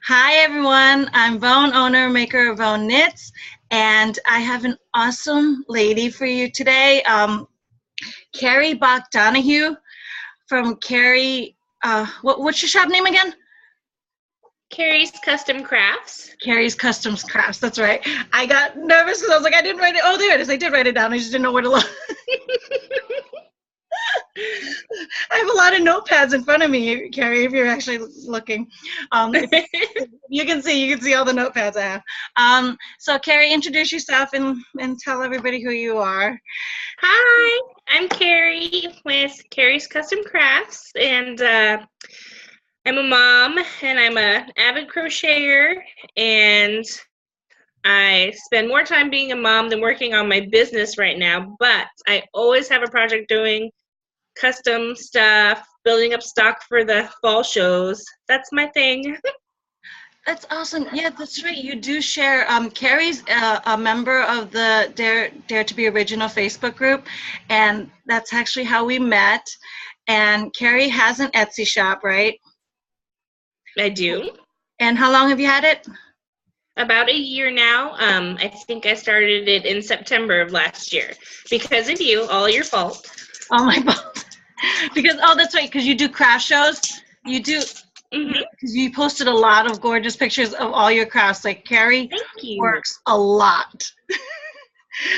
Hi everyone, I'm Vone, owner, maker of Vone Knits, and I have an awesome lady for you today, Cary Bach Donahou from Cary, what's your shop name again? Cary's Custom Crafts. Cary's Customs Crafts, that's right. I got nervous because I was like, I didn't write it. Oh, there it is. I did write it down. I just didn't know where to look. I have a lot of notepads in front of me, Cary, if you're actually looking. If you can see all the notepads I have. So, Cary, introduce yourself and tell everybody who you are. Hi, I'm Cary with Cary's Custom Crafts, and I'm a mom, and I'm an avid crocheter, and I spend more time being a mom than working on my business right now, but I always have a project doing custom stuff, building up stock for the fall shows. That's my thing. That's awesome. Yeah, that's right. You do share. Cary's a member of the Dare to Be Original Facebook group, and that's actually how we met. And Cary has an Etsy shop, right? I do. And how long have you had it? About a year now. I think I started it in September of last year. Because of you, all your fault. Oh my God. Because that's right. Because you do craft shows. You do. Because you posted a lot of gorgeous pictures of all your crafts. Like Cary works a lot.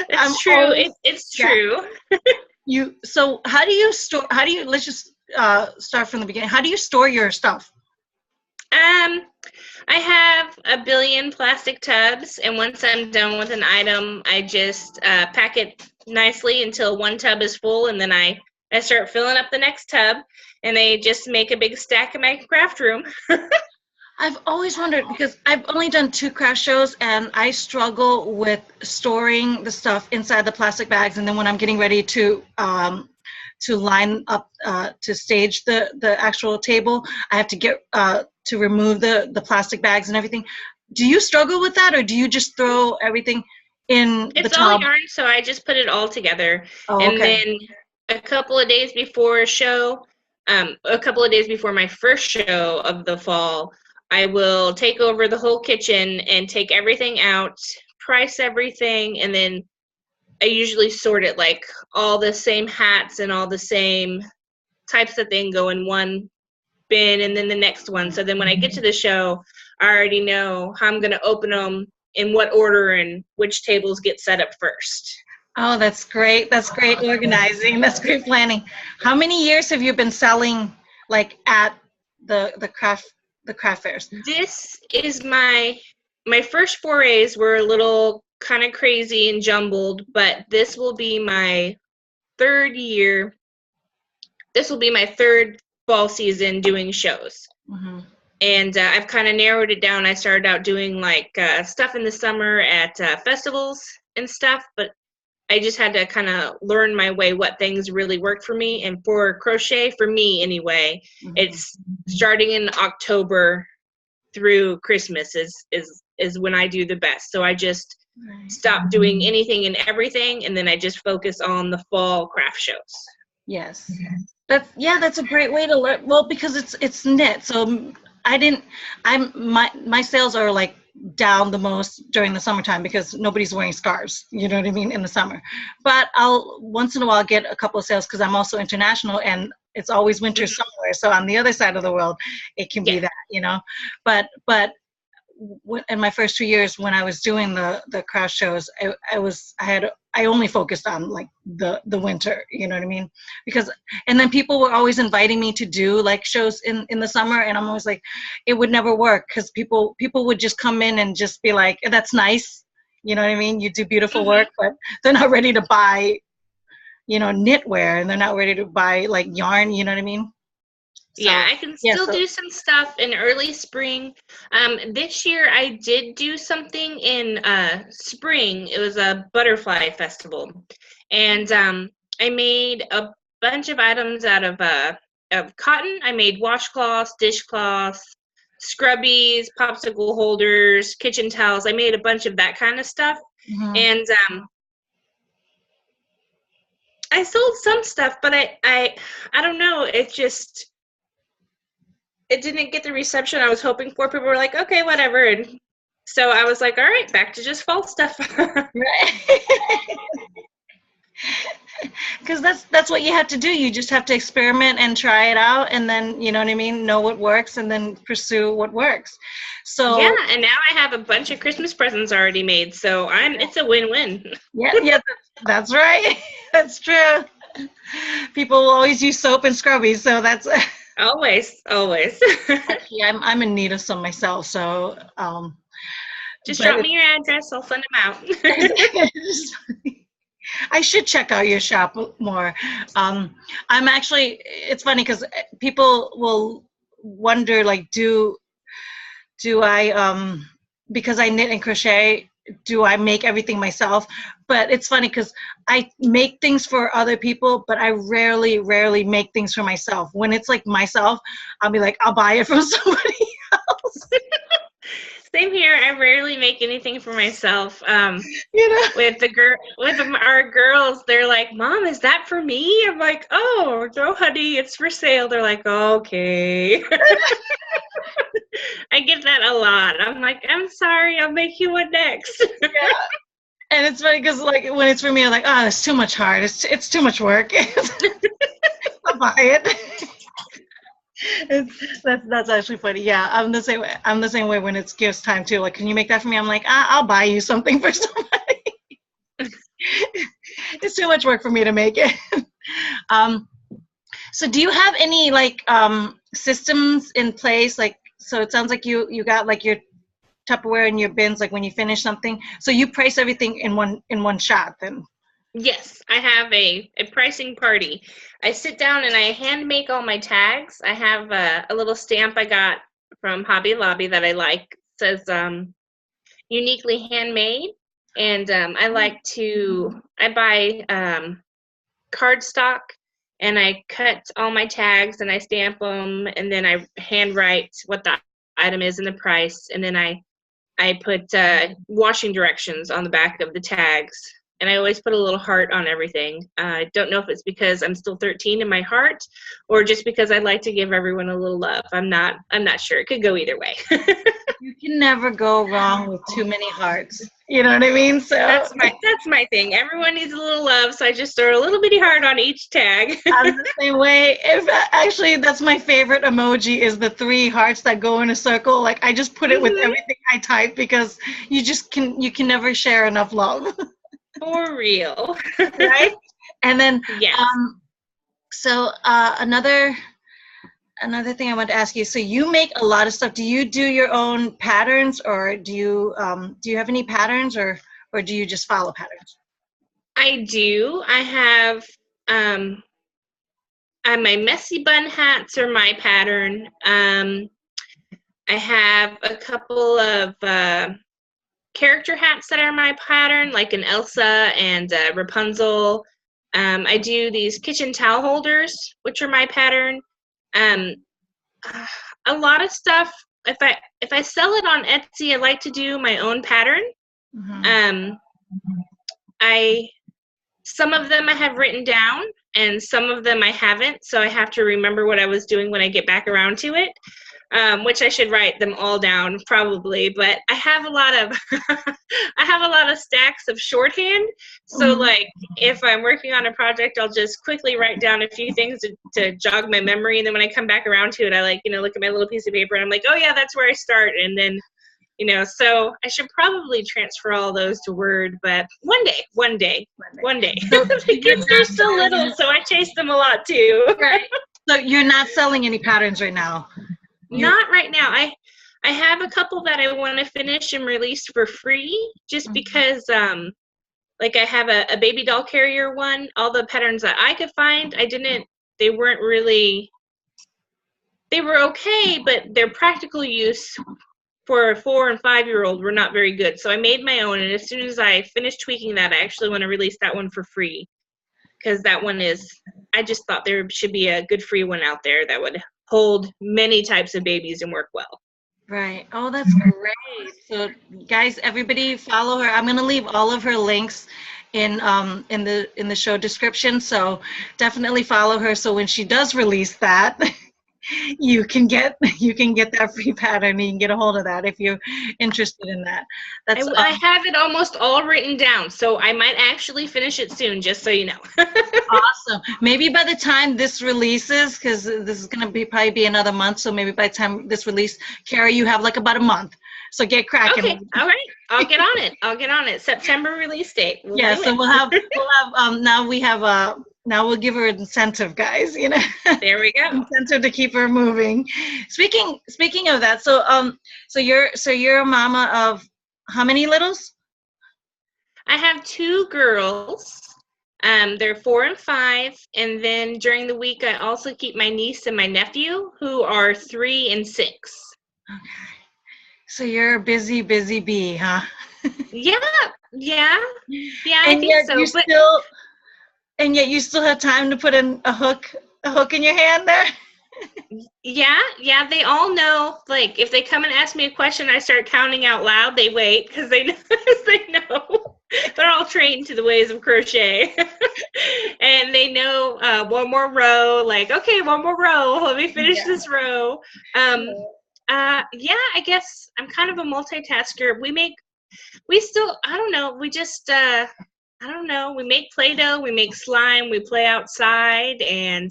It's true. It's true. So how do you store? Let's just start from the beginning. How do you store your stuff? I have a billion plastic tubs, and once I'm done with an item, I just pack it nicely until one tub is full, and then I start filling up the next tub, and they just make a big stack in my craft room. I've always wondered, because I've only done 2 craft shows, and I struggle with storing the stuff inside the plastic bags, and then when I'm getting ready to line up to stage the actual table, I have to get to remove the plastic bags and everything. Do you struggle with that, or do you just throw everything in the tub? It's all yarn, so I just put it all together. Oh, and okay. Then a couple of days before a show, a couple of days before my first show of the fall, I will take over the whole kitchen and take everything out, price everything, and then I usually sort it, like all the same hats and all the same types of thing go in one bin and then the next one. So then when I get to the show, I already know how I'm going to open them, in what order, and which tables get set up first. Oh, that's great. That's great organizing. That's great planning. How many years have you been selling, like, at the craft fairs? This is my first forays were a little kind of crazy and jumbled, but this will be my third year. This will be my third fall season doing shows. Mm-hmm. And I've kind of narrowed it down. I started out doing like stuff in the summer at festivals and stuff, but I just had to kind of learn my way what things really worked for me. And for crochet, for me anyway, it's starting in October through Christmas is when I do the best. So I just stop doing anything and everything, and then I just focus on the fall craft shows. Yes. That's a great way to learn. Well, because it's knit. So my sales are like down the most during the summertime because nobody's wearing scarves, you know what I mean, in the summer. But I'll once in a while get a couple of sales because I'm also international, and it's always winter somewhere. So on the other side of the world, it can be that, you know. But in my first 2 years when I was doing the craft shows, I only focused on like the winter, you know what I mean? And then people were always inviting me to do like shows in the summer, and I'm always like, it would never work because people would just come in and just be like, that's nice, you know what I mean? You do beautiful work, but they're not ready to buy, you know, knitwear, and they're not ready to buy like yarn, you know what I mean? So, I can still do some stuff in early spring. This year I did do something in spring. It was a butterfly festival, and I made a bunch of items out of cotton. I made washcloths, dishcloths, scrubbies, popsicle holders, kitchen towels. I made a bunch of that kind of stuff, and I sold some stuff, but I don't know. It just it didn't get the reception I was hoping for. People were like, okay, whatever. And so I was like, all right, back to just fall stuff. Right. Because that's what you have to do. You just have to experiment and try it out, and then, you know what I mean, know what works, and then pursue what works. So Yeah, and now I have a bunch of Christmas presents already made, so it's a win-win. yeah, that's right. That's true. People will always use soap and scrubbies, so that's Always. actually I'm in need of some myself. So Just but drop me your address, I'll send them out. I should check out your shop more. I'm actually, it's funny because people will wonder, like, do I, because I knit and crochet, do I make everything myself? But it's funny because I make things for other people, but I rarely make things for myself. When it's like myself, I'll be like, I'll buy it from somebody else. Same here. I rarely make anything for myself. You know? With our girls, they're like, "Mom, is that for me?" I'm like, "Oh, no, honey, it's for sale." They're like, "Okay." I get that a lot. I'm like, "I'm sorry, I'll make you one next." Yeah. And it's funny because, like, when it's for me, I'm like, oh, it's too much hard. It's too much work. I'll buy it. That's actually funny. Yeah, I'm the same way. I'm the same way when it's gifts time too. Like, can you make that for me? I'm like, I'll buy you something for somebody. It's too much work for me to make it. Um, so do you have any, like, systems in place? Like, so it sounds like you got, like, your Tupperware in your bins, like when you finish something. So you price everything in one shot then. Yes, I have a pricing party. I sit down and I hand make all my tags. I have a little stamp I got from Hobby Lobby that I like. It says uniquely handmade. And I buy cardstock and I cut all my tags and I stamp them and then I handwrite what the item is and the price. And then I put washing directions on the back of the tags. And I always put a little heart on everything. I don't know if it's because I'm still 13 in my heart or just because I like to give everyone a little love. I'm not sure. It could go either way. You can never go wrong with too many hearts. You know what I mean? So That's my thing. Everyone needs a little love, so I just throw a little bitty heart on each tag. I'm the same way. Actually, that's my favorite emoji, is the 3 hearts that go in a circle. Like, I just put it with everything I type because you can never share enough love. For real. Right? And then Yes. So another thing I want to ask you. So you make a lot of stuff. Do you do your own patterns, or do you have any patterns, or do you just follow patterns? I do. I have my messy bun hats are my pattern. I have a couple of character hats that are my pattern, like an Elsa and Rapunzel. I do these kitchen towel holders, which are my pattern. A lot of stuff. If I sell it on Etsy, I like to do my own pattern. Mm-hmm. Some of them I have written down, and some of them I haven't. So I have to remember what I was doing when I get back around to it. Which I should write them all down probably, but I have a lot of stacks of shorthand. So like if I'm working on a project, I'll just quickly write down a few things to jog my memory, and then when I come back around to it, I look at my little piece of paper and I'm like, oh yeah, that's where I start. And then so I should probably transfer all those to Word, but one day. The kids are still little, so I chase them a lot too. Right. So you're not selling any patterns right now? Not right now. I have a couple that I want to finish and release for free, just because like I have a baby doll carrier one. All the patterns that I could find, they were okay, but their practical use for a 4 and 5-year-old were not very good. So I made my own, and as soon as I finish tweaking that, I actually want to release that one for free, because that one I just thought there should be a good free one out there that would hold many types of babies and work well. Right. Oh, that's great. So guys, everybody follow her. I'm going to leave all of her links in the show description. So definitely follow her. So when she does release that, you can get that free pattern. You can get a hold of that if you're interested in that. That's I have it almost all written down, so I might actually finish it soon, just so you know. awesome. Maybe by the time this releases, because this is going to probably be another month, so maybe by the time this release, Cary, you have like about a month. So get cracking. Okay, all right. I'll get on it. September release date. We'll have now we'll give her an incentive, guys. There we go. Incentive to keep her moving. Speaking of that, so you're a mama of how many littles? I have 2 girls. They're 4 and 5, and then during the week I also keep my niece and my nephew, who are 3 and 6. Okay. So you're a busy bee, huh? Yeah, I and think yet so. And yet you still have time to put in a hook in your hand there. Yeah, they all know. Like, if they come and ask me a question, I start counting out loud. They wait because they know. They're all trained to the ways of crochet, and they know one more row. Like, okay, one more row. Let me finish this row. I guess I'm kind of a multitasker. I don't know. We just I don't know. We make Play-Doh, we make slime, we play outside, and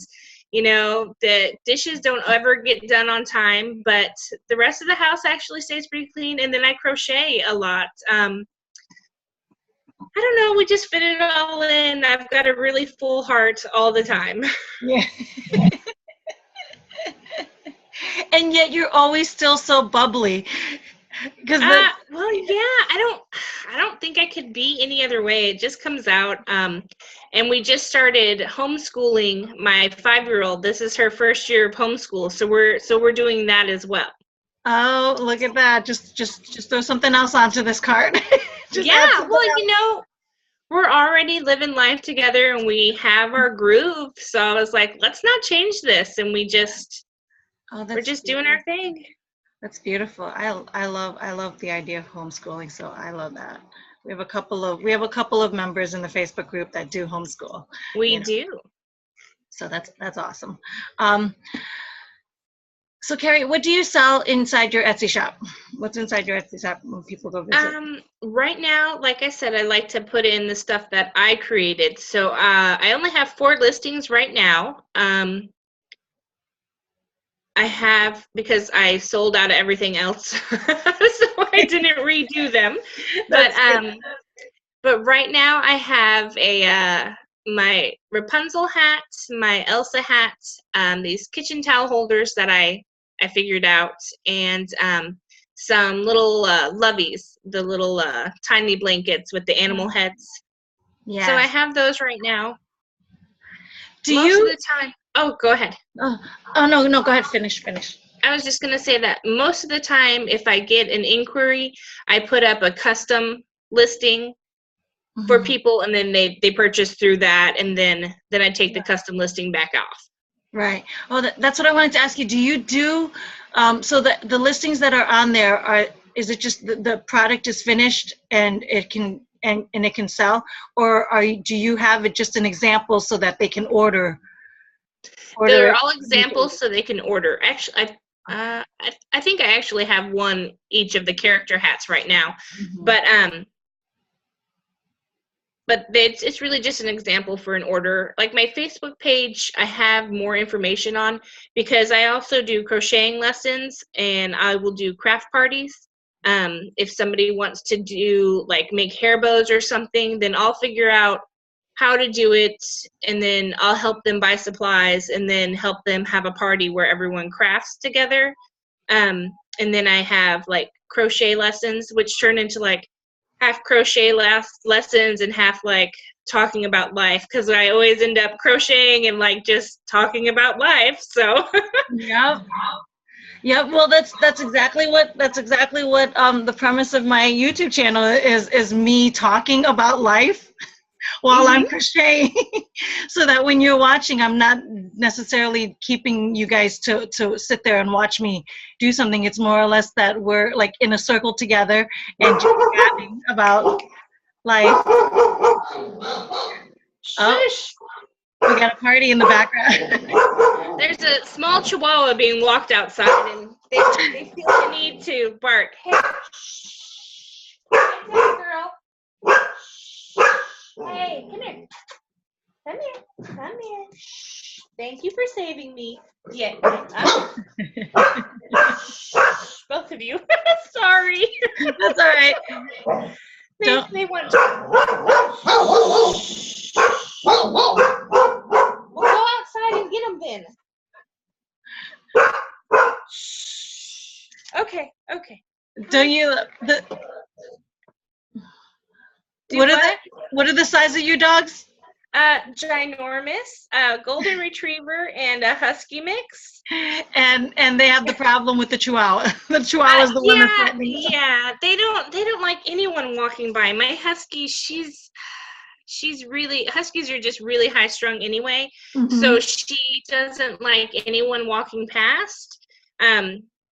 the dishes don't ever get done on time, but the rest of the house actually stays pretty clean. And then I crochet a lot. I don't know. We just fit it all in. I've got a really full heart all the time. Yeah. And yet you're always still so bubbly. I don't think I could be any other way. It just comes out. And we just started homeschooling my 5-year-old. This is her first year of homeschool, so we're doing that as well. Oh, look at that! Just throw something else onto this card. We're already living life together, and we have our groove. So I was like, let's not change this, and we're just doing our thing. That's beautiful. I love the idea of homeschooling, so I love that. We have a couple of members in the Facebook group that do homeschool. We do. So that's awesome. So Cary, what do you sell inside your Etsy shop? What's inside your Etsy shop when people go visit? Right now, like I said, I like to put in the stuff that I created. So I only have 4 listings right now. I have, because I sold out of everything else, so I didn't redo them. But right now I have my Rapunzel hat, my Elsa hat, these kitchen towel holders that I figured out, and some little loveys, the little tiny blankets with the animal heads. Yeah. So I have those right now. Most of the time. Oh, go ahead. Oh no, go ahead, finish. I was just going to say that most of the time, if I get an inquiry, I put up a custom listing for people, and then they purchase through that, and then I take the custom listing back off. Right. Oh, that's what I wanted to ask you. Do you do, so the listings that are on there, is it just the product is finished and it can it can sell, or do you have it just an example so that they can order? They're all examples so they can order. Actually, I think I actually have one each of the character hats right now, but it's really just an example for an order. Like my Facebook page, I have more information on, because I also do crocheting lessons, and I will do craft parties. If somebody wants to do make hair bows or something, then I'll figure out how to do it, and then I'll help them buy supplies, and then help them have a party where everyone crafts together. And then I have crochet lessons, which turn into half crochet lessons and half talking about life, because I always end up crocheting and just talking about life. So yeah, well, that's exactly what the premise of my YouTube channel is me talking about life while I'm crocheting, so that when you're watching, I'm not necessarily keeping you guys to sit there and watch me do something. It's more or less that we're in a circle together and just chatting about life. Shush. We got a party in the background. There's a small chihuahua being walked outside, and they feel the need to bark. Hey, shh. Hey, girl. Hey, come here. Come here. Come here. Shh. Thank you for saving me. Yeah. Both of you. Sorry. That's all right. They want to. We'll go outside and get them then. Okay. Don't you? What are they? What are the size of your dogs? Ginormous, golden retriever and a husky mix. And they have the problem with the chihuahua. The chihuahua is the one that's threatening. Yeah, they don't like anyone walking by. My husky, she's really, huskies are just really high strung anyway. Mm-hmm. So she doesn't like anyone walking past,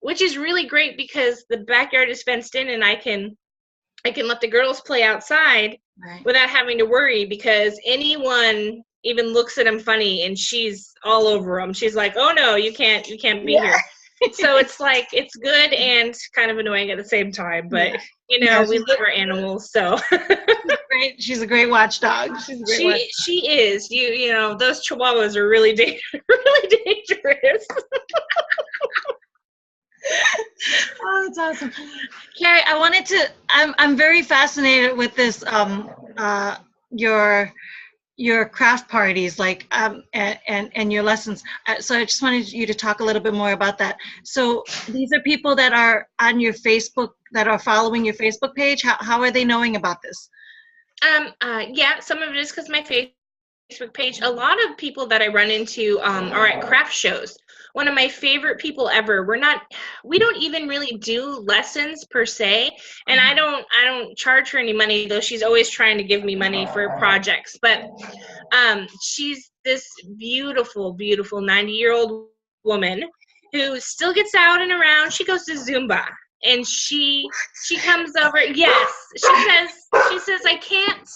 which is really great because the backyard is fenced in and I can let the girls play outside without having to worry, because anyone even looks at them funny and she's all over them. She's like, "Oh no, you can't be here." So it's like, it's good and kind of annoying at the same time, but we love our animals, so. She's a great watchdog. She is. You know, those chihuahuas are really dangerous. Oh, that's awesome. Cary, I wanted to, I'm very fascinated with this, your craft parties, like, and your lessons. So I just wanted you to talk a little bit more about that. So these are people that are on your Facebook, that are following your Facebook page. How are they knowing about this? Yeah, some of it is because my Facebook page. A lot of people that I run into are at craft shows. One of my favorite people ever. We don't even really do lessons per se, and I don't charge her any money, though she's always trying to give me money for projects. But she's this beautiful 90-year-old woman who still gets out and around. She goes to Zumba, and she comes over. Yes, she says I can't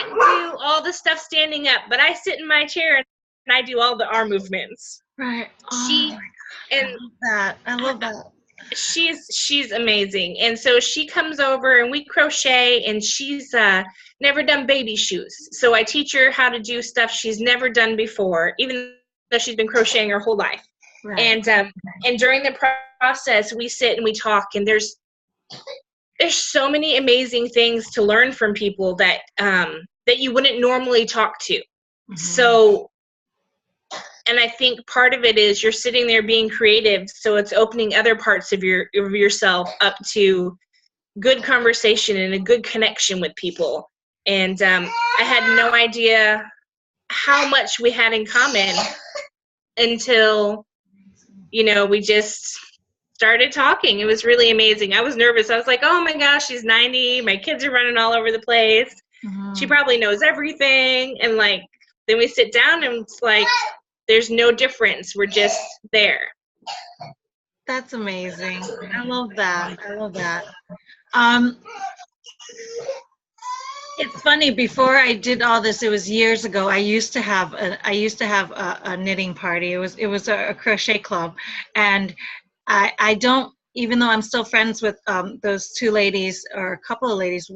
do all the stuff standing up, but I sit in my chair and I do all the arm movements. Right. I love that. She's amazing. And so she comes over and we crochet, and she's never done baby shoes. So I teach her how to do stuff she's never done before, even though she's been crocheting her whole life. Right. And during the process, we sit and we talk, and there's so many amazing things to learn from people that you wouldn't normally talk to. Mm-hmm. So, and I think part of it is you're sitting there being creative, so it's opening other parts of yourself up to good conversation and a good connection with people. And I had no idea how much we had in common until, we just started talking. It was really amazing. I was nervous. I was like, oh my gosh, she's 90. My kids are running all over the place. Mm-hmm. She probably knows everything. And then we sit down and it's like, there's no difference. We're just there. That's amazing. I love that. It's funny, before I did all this, it was years ago, I used to have a knitting party. It was a crochet club, and I don't, even though I'm still friends with those two ladies, or a couple of ladies,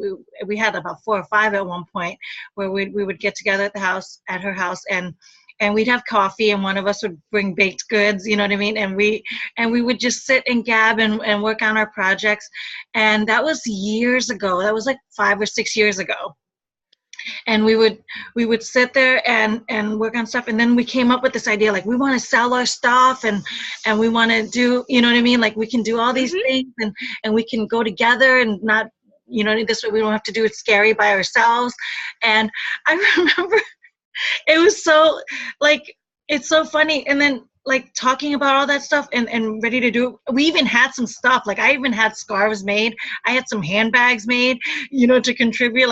we had about 4 or 5 at one point, where we would get together at her house, and we'd have coffee, and one of us would bring baked goods, you know what I mean? And we would just sit and gab and work on our projects. And that was years ago. That was like 5 or 6 years ago. And we would sit there and work on stuff. And then we came up with this idea, like, we want to sell our stuff, and we want to do, you know what I mean? Like, we can do all these things, and we can go together and not, this way we don't have to do it scary by ourselves. And I remember, it was so, it's so funny. And then, talking about all that stuff and ready to do it. We even had some stuff. I even had scarves made. I had some handbags made, to contribute.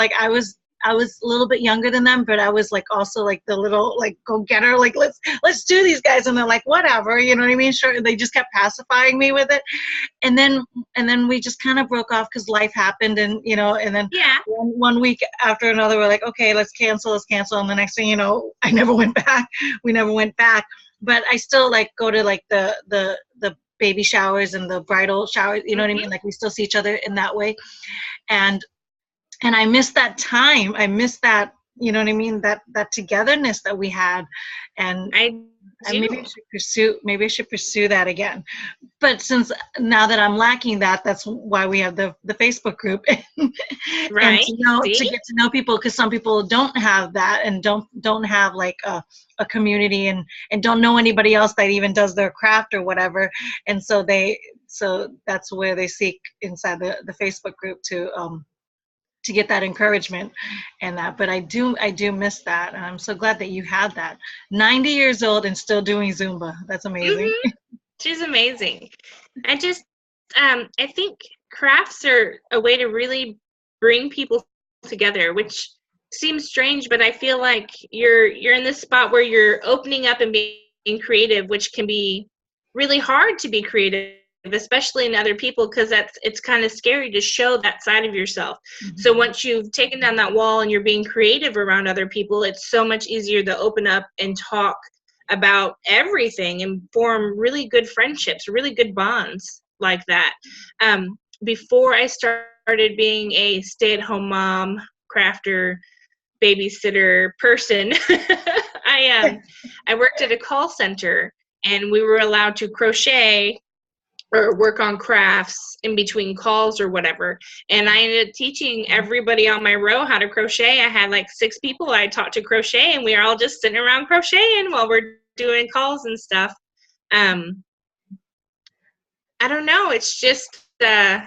I was a little bit younger than them, but I was like also like the little like go getter, like let's do these guys, and they're like whatever, you know what I mean? Sure, they just kept pacifying me with it, and then we just kind of broke off because life happened, and you know, and then Yeah. one week after another, we're like, okay, let's cancel, and the next thing you know, I never went back. We never went back, but I still like go to like the baby showers and the bridal showers, you know what I mean? Like we still see each other in that way, and I miss that time. I miss that, you know what I mean? That togetherness that we had, and I do. maybe I should pursue that again. But since now that I'm lacking that, that's why we have the Facebook group, and Right. to get to know people, because some people don't have that and don't have like a community, and don't know anybody else that even does their craft or whatever, and so that's where they seek inside the Facebook group to get that encouragement and that. But I do miss that, and I'm so glad that you had that. 90 years old and still doing Zumba. That's amazing. She's amazing. I just I think crafts are a way to really bring people together, which seems strange, but I feel like you're in this spot where you're opening up and being creative, which can be really hard to be creative, especially in other people, because it's kind of scary to show that side of yourself. So once you've taken down that wall and you're being creative around other people, it's so much easier to open up and talk about everything and form really good friendships, really good bonds like that. Before I started being a stay-at-home mom, crafter, babysitter person, I worked at a call center, and we were allowed to crochet or work on crafts in between calls or whatever. And I ended up teaching everybody on my row how to crochet. I had like 6 people I taught to crochet, and we were all just sitting around crocheting while we're doing calls and stuff. I don't know. It's just, I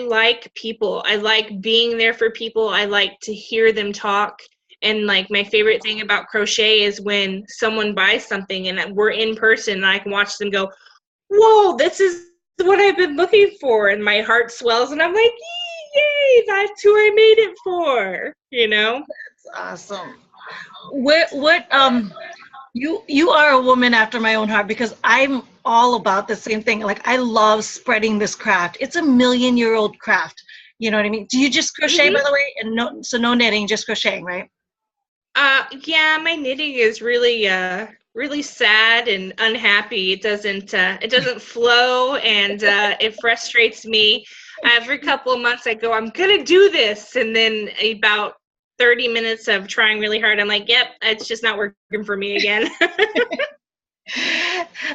like people. I like being there for people. I like to hear them talk. And like my favorite thing about crochet is when someone buys something and we're in person and I can watch them go, whoa, this is what I've been looking for. And my heart swells and I'm like, yay, that's who I made it for, you know? That's awesome. You are a woman after my own heart, because I'm all about the same thing. Like I love spreading this craft. It's a 1,000,000-year-old craft. You know what I mean? Do you just crochet, by the way? And no knitting, just crocheting, right? Yeah, my knitting is really really sad and unhappy. It doesn't flow, and it frustrates me. Every couple of months I go, I'm gonna do this, and then about 30 minutes of trying really hard, I'm like, yep, it's just not working for me again.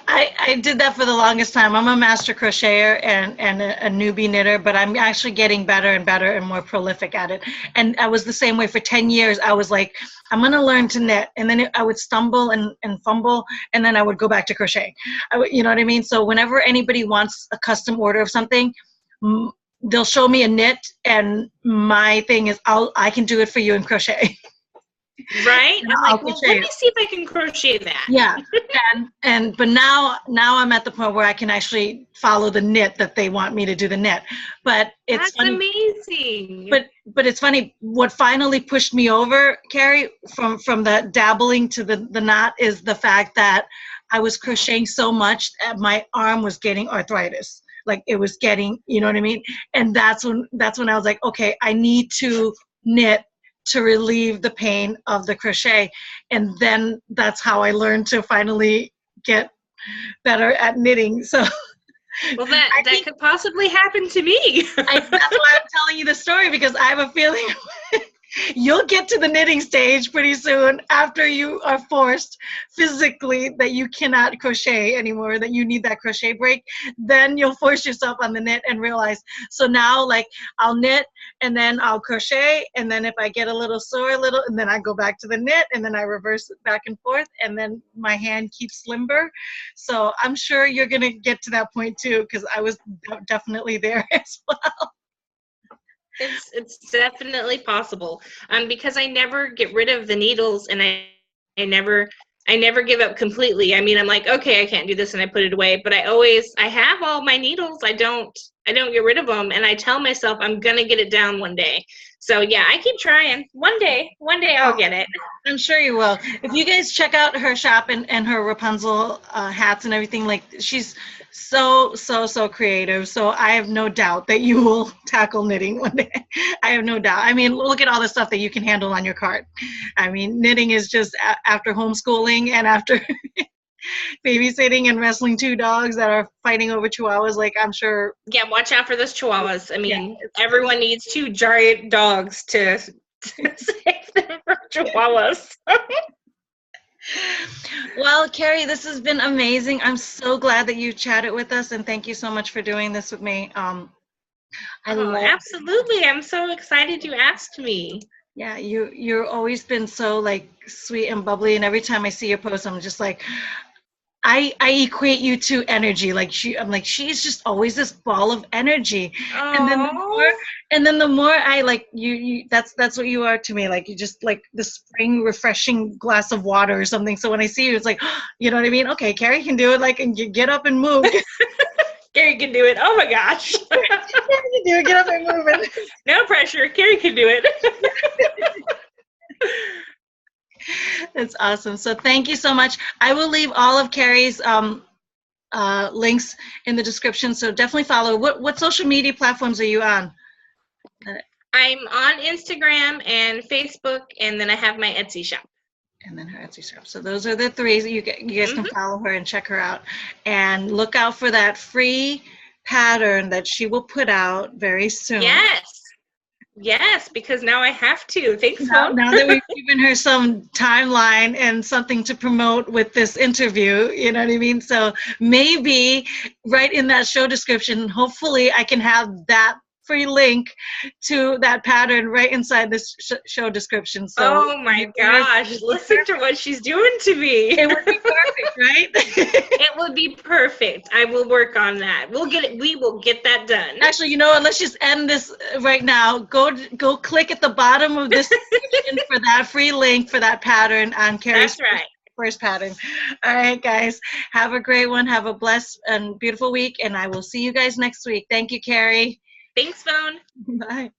I did that for the longest time. I'm a master crocheter and a newbie knitter, but I'm actually getting better and better and more prolific at it. And I was the same way for 10 years. I was like, I'm going to learn to knit. And then I would stumble and fumble, and then I would go back to crochet. You know what I mean? So whenever anybody wants a custom order of something, they'll show me a knit, and my thing is I can do it for you in crochet. Right? I'm like, well, let me see if I can crochet that. Yeah. But now I'm at the point where I can actually follow the knit that they want me to do the knit. But it's That's amazing. But it's funny, what finally pushed me over, Cary, from the dabbling to the knot, is the fact that I was crocheting so much that my arm was getting arthritis. Like it was getting, you know what I mean? And that's when I was like, okay, I need to knit to relieve the pain of the crochet. And then that's how I learned to finally get better at knitting. So well, that could possibly happen to me. That's why I'm telling you the story, because I have a feeling you'll get to the knitting stage pretty soon, after you are forced physically that you cannot crochet anymore, that you need that crochet break. Then you'll force yourself on the knit and realize. So now, like, I'll knit and then I'll crochet, and then if I get a little sore, and then I go back to the knit, and then I reverse it back and forth, and then my hand keeps limber. So I'm sure you're gonna get to that point too, because I was definitely there as well. It's definitely possible. Because I never get rid of the needles, and I never I never give up completely. I mean, I'm like, okay, I can't do this, and I put it away. But I have all my needles. I don't get rid of them, and I tell myself I'm gonna get it down one day. So yeah, I keep trying. One day I'll get it. I'm sure you will. If you guys check out her shop and her Rapunzel hats and everything, like she's so creative. So I have no doubt that you will tackle knitting one day. I have no doubt. I mean, look at all the stuff that you can handle on your cart. I mean, knitting is just after homeschooling and after babysitting and wrestling 2 dogs that are fighting over chihuahuas. Like, I'm sure. Yeah, watch out for those chihuahuas. I mean, Yeah. everyone needs 2 giant dogs to save them from chihuahuas. Well, Cary, this has been amazing. I'm so glad that you chatted with us, and thank you so much for doing this with me. I love Absolutely. I'm so excited you asked me. Yeah, you're always been so like sweet and bubbly, and every time I see your post, I'm just like, I equate you to energy. Like I'm like, she's just always this ball of energy. Oh, And then the more I like you that's what you are to me. Like you just like the spring refreshing glass of water or something. So when I see you, it's like, you know what I mean? Okay, Cary can do it. Like, and you get up and move. Cary can do it. Oh my gosh. Cary can do it. Get up and move. No pressure. Cary can do it. That's awesome. So thank you so much. I will leave all of Cary's links in the description. So definitely follow. What social media platforms are you on? I'm on Instagram and Facebook, and then I have my Etsy shop. And then her Etsy shop. So those are the 3 that you guys can follow her and check her out. And look out for that free pattern that she will put out very soon. Yes, because now I have to. Thanks, Now Vone. that we've given her some timeline and something to promote with this interview, you know what I mean? So maybe right in that show description, hopefully I can have that free link to that pattern right inside this show description. So oh my gosh, listen to what she's doing to me. It would be perfect, right? It would be perfect. I will work on that. We will get that done. Actually, you know what? Let's just end this right now. Go click at the bottom of this description for that free link for that pattern on Cary's first pattern. All right, guys. Have a great one. Have a blessed and beautiful week, and I will see you guys next week. Thank you, Cary. Thanks, Vone. Bye.